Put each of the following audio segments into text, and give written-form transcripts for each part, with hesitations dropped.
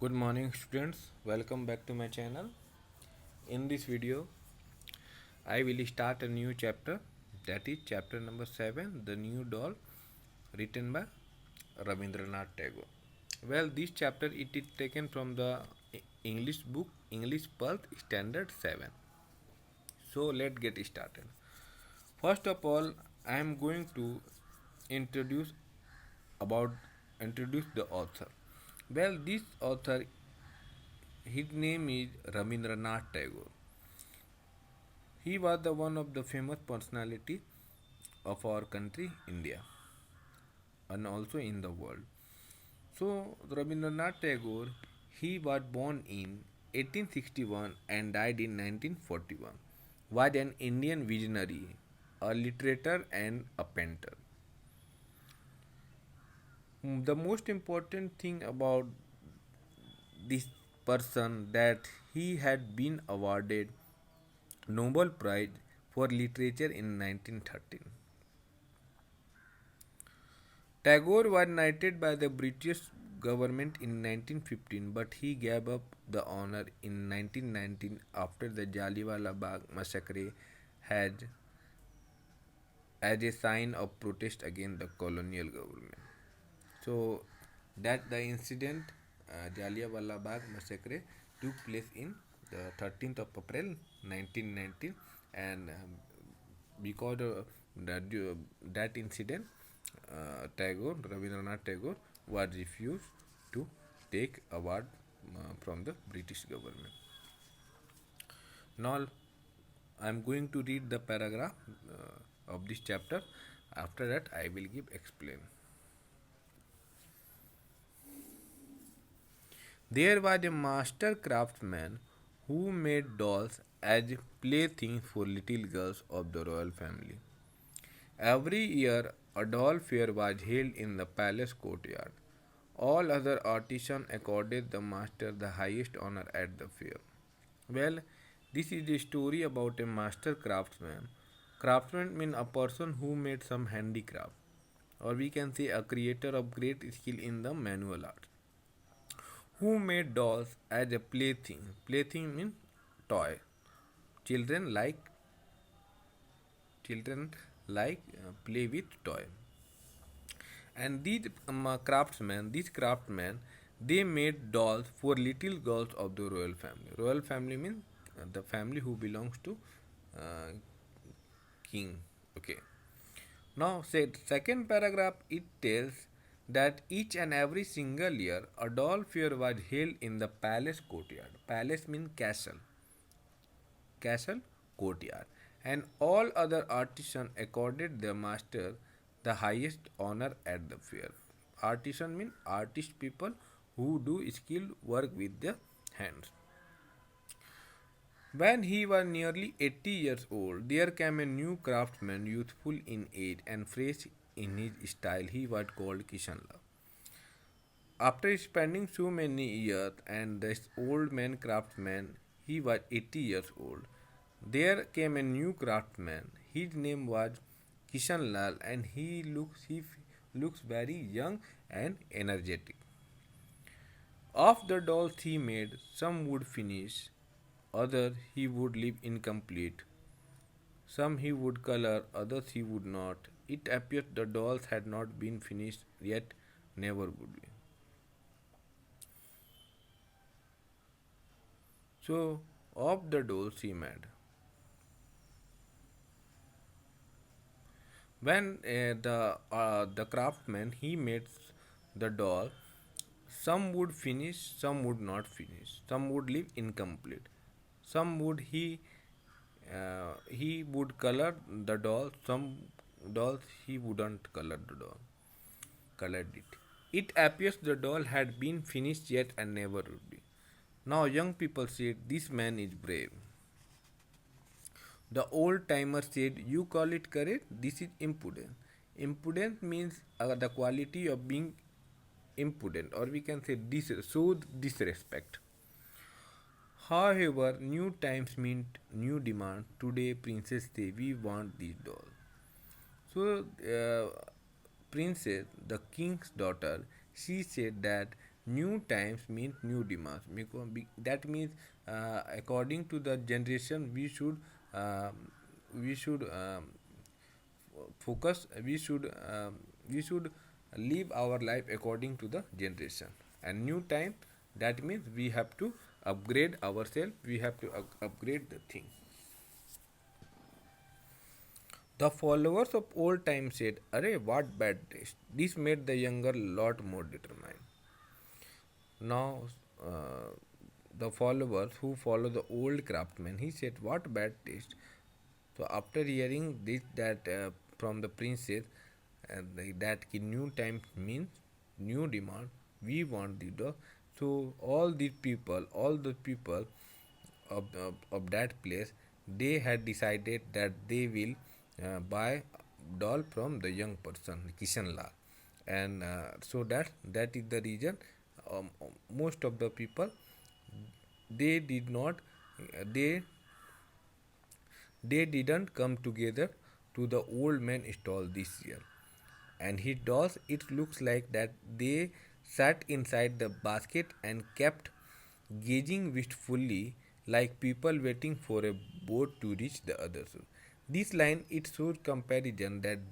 Good morning, students. Welcome back to my channel. In this video, I will start a new chapter, that is chapter number 7, The New Doll, written by Rabindranath Tagore. Well, this chapter it is taken from the English book English Perth Standard 7. So let's get started. First of all, I am going to introduce about introduce the author. Well, this author, his name is Rabindranath Tagore. He was the one of the famous personality of our country, India, and also in the world. So Rabindranath Tagore, he was born in 1861 and died in 1941. Was an Indian visionary, a literator, and a painter. The most important thing about this person that he had been awarded Nobel Prize for Literature in 1913. Tagore was knighted by the British government in 1915, but he gave up the honor in 1919 after the Jallianwala Bagh massacre had as a sign of protest against the colonial government. So that the incident, Jallianwala Bagh massacre, took place in the 13th of April 1919, and because of that incident, Rabindranath Tagore, was refused to take award from the British government. Now, I am going to read the paragraph of this chapter. After that, I will give explain. There was a master craftsman who made dolls as playthings for little girls of the royal family. Every year, a doll fair was held in the palace courtyard. All other artisans accorded the master the highest honor at the fair. Well, this is a story about a master craftsman. Craftsman means a person who made some handicraft, or we can say a creator of great skill in the manual art, who made dolls as a plaything. Plaything means toy. Children like children play with toy. And these craftsmen, they made dolls for little girls of the royal family. Royal family means the family who belongs to uh, king. Okay. Now, said second paragraph, it tells that each and every single year a doll fair was held in the palace courtyard. Palace means castle courtyard, and all other artisans accorded their master the highest honor at the fair. Artisan means artist people who do skilled work with their hands. When he was nearly 80 years old, there came a new craftsman, youthful in age and fresh in his style. He was called Kishanla. After spending so many years and this old man craftsman, he was 80 years old. There came a new craftsman. His name was Kishan Lal, and he looks very young and energetic. Of the dolls he made, some would finish, others he would leave incomplete. Some he would color, others he would not. It appeared the dolls had not been finished yet, never would be. So, of the dolls he made. When the craftsman he made the doll, some would finish, some would not finish, some would leave incomplete, some would he would color the doll, some dolls he wouldn't color the doll, colored it. It appears the doll had been finished yet and never would be. Now young people said this man is brave. The old timer said, "You call it courage? This is impudence." Impudence means the quality of being impudent, or we can say show disrespect. However, new times mean new demand. Today, princess say, "We want this doll." So, princess, the king's daughter, she said that New times means new demands. That means according to the generation, we should focus. We should live our life according to the generation. And new time, that means we have to upgrade ourselves. We have to upgrade the thing. The followers of old times said, "Arey, what bad taste!" This made the younger lot more determined. Now, the followers who follow the old craftsman, he said, "What bad taste!" So, after hearing this, that from the princess, that new time means new demand, we want the dog. So, all the people of that place, they had decided that they will buy doll from the young person Kishan Lal, and so that is the reason most of the people, they did not they they didn't come together to the old man stall this year. And he does, it looks like that they sat inside the basket and kept gazing wistfully like people waiting for a boat to reach the other shore. This line, it shows comparison that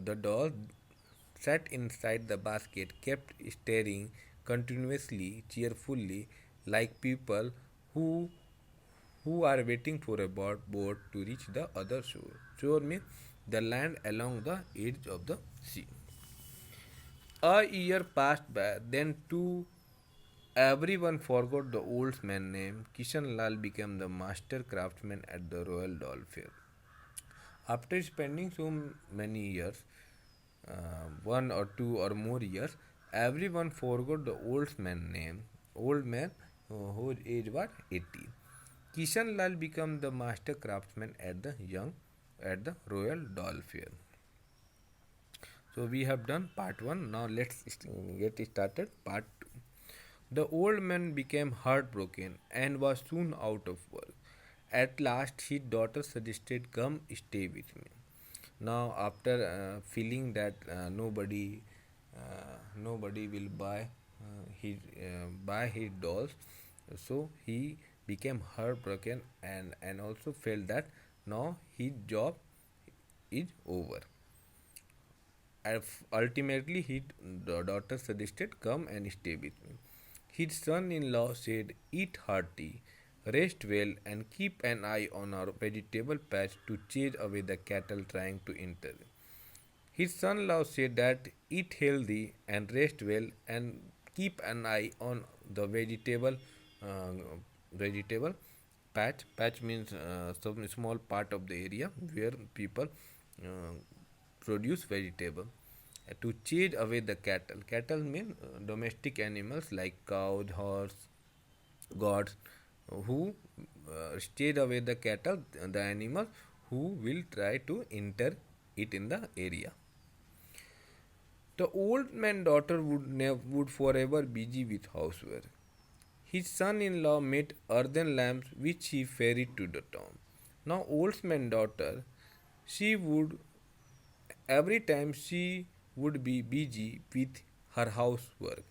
the doll sat inside the basket, kept staring continuously, cheerfully, like people who who are waiting for a boat to reach the other shore. Shore means the land along the edge of the sea. A year passed by, then too everyone forgot the old man's name. Kishan Lal became the master craftsman at the Royal Doll Fair. After spending so many years, 1 or 2 or more years, everyone forgot the old man's name. Old man whose age was 80. Kishan Lal became the master craftsman at the Royal Doll Fair. So we have done part 1. Now let's get started part 2. The old man became heartbroken and was soon out of work. At last his daughter suggested, "Come stay with me." Now after feeling that nobody will buy his dolls, so he became heartbroken, and also felt that now his job is over. Ultimately, his daughter suggested, "Come and stay with me." His son-in-law said, "Eat hearty, rest well, and keep an eye on our vegetable patch to chase away the cattle trying to enter." His son-in-law said that, "Eat healthy and rest well, and keep an eye on the uh, vegetable patch." Patch means some small part of the area where people uh, produce vegetable, to chase away the cattle. Cattle mean domestic animals like cows, horse, goats, who chase away the cattle, the animals who will try to enter it in the area. The old man daughter would forever busy with housework. His son-in-law made earthen lamps which he carried to the town. Now old man daughter, she would every time she would be busy with her housework,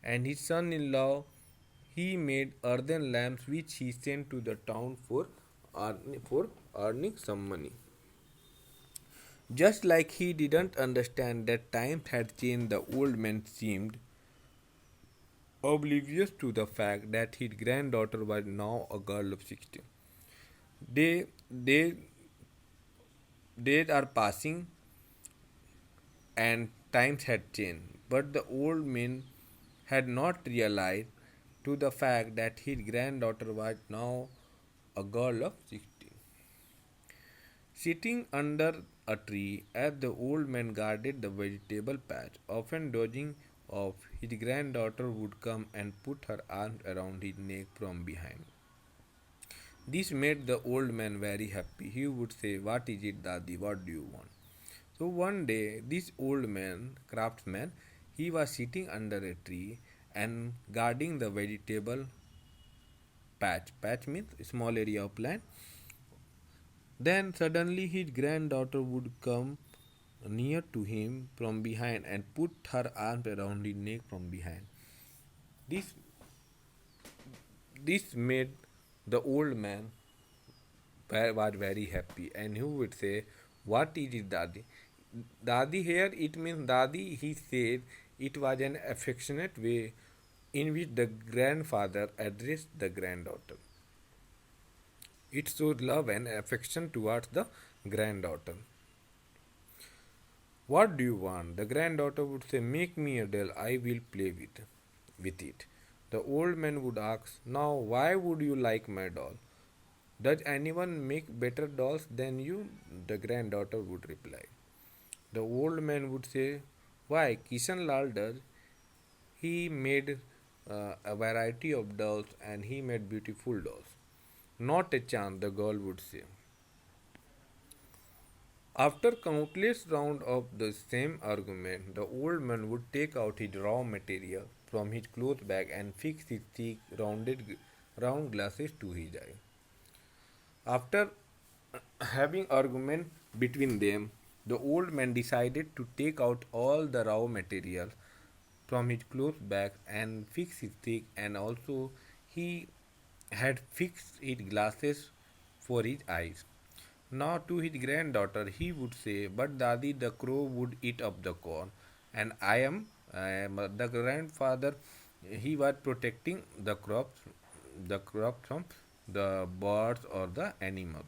and his son-in-law, he made earthen lamps which he sent to the town for earning some money. Just like he didn't understand that times had changed, the old man seemed oblivious to the fact that his granddaughter was now a girl of 16. They, they, Days are passing and times had changed, but the old man had not realized to the fact that his granddaughter was now a girl of 16. Sitting under a tree as the old man guarded the vegetable patch, often dozing off, his granddaughter would come and put her arms around his neck from behind. This made the old man very happy. He would say, "What is it, Dadi? What do you want?" So one day, this old man, craftsman, he was sitting under a tree and guarding the vegetable patch. Patch means small area of land. Then suddenly his granddaughter would come near to him from behind and put her arms around his neck from behind. This this made the old man was very happy, and he would say, "What is it, Dadi?" Dadi here it means Dadi. He said it was an affectionate way in which the grandfather addressed the granddaughter. It showed love and affection towards the granddaughter. What do you want? The granddaughter would say, "Make me a doll, I will play with it." The old man would ask, "Now, why would you like my doll? Does anyone make better dolls than you?" The granddaughter would reply. The old man would say, "Why, Kishan Lal does. He made a variety of dolls and he made beautiful dolls." "Not a chance," the girl would say. After countless rounds of the same argument, the old man would take out his raw material from his cloth bag and fix his thick, round glasses to his eye. After having argument between them, the old man decided to take out all the raw material from his cloth bag and fix his thick, and also he had fixed his glasses for his eyes. Now to his granddaughter he would say, "But Dadi, the crow would eat up the corn, and I am the grandfather. He was protecting the crop from the birds or the animal."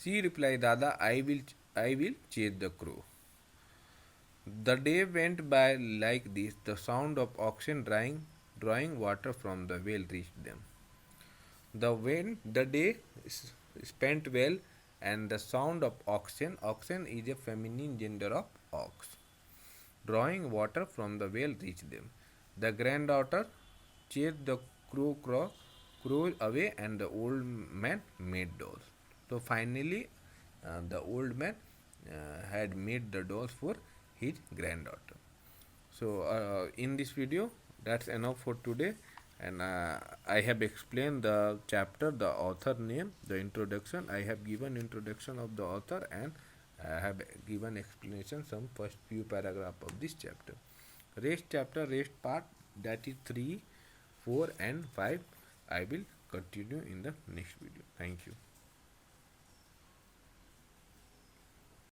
She replied, "Dada, I will chase the crow." The day went by like this. The sound of oxen drawing water from the well reached them. The day spent well, and the sound of oxen is a feminine gender of ox, drawing water from the well reached them. The granddaughter chased the crow away, and the old man made dolls. So finally, the old man had made the dolls for his granddaughter. So in this video, that's enough for today, and I have explained the chapter, the author name, the introduction. I have given introduction of the author, and I have given explanation some first few paragraph of this chapter. Rest part, that is 3, 4 and 5. I will continue in the next video. Thank you.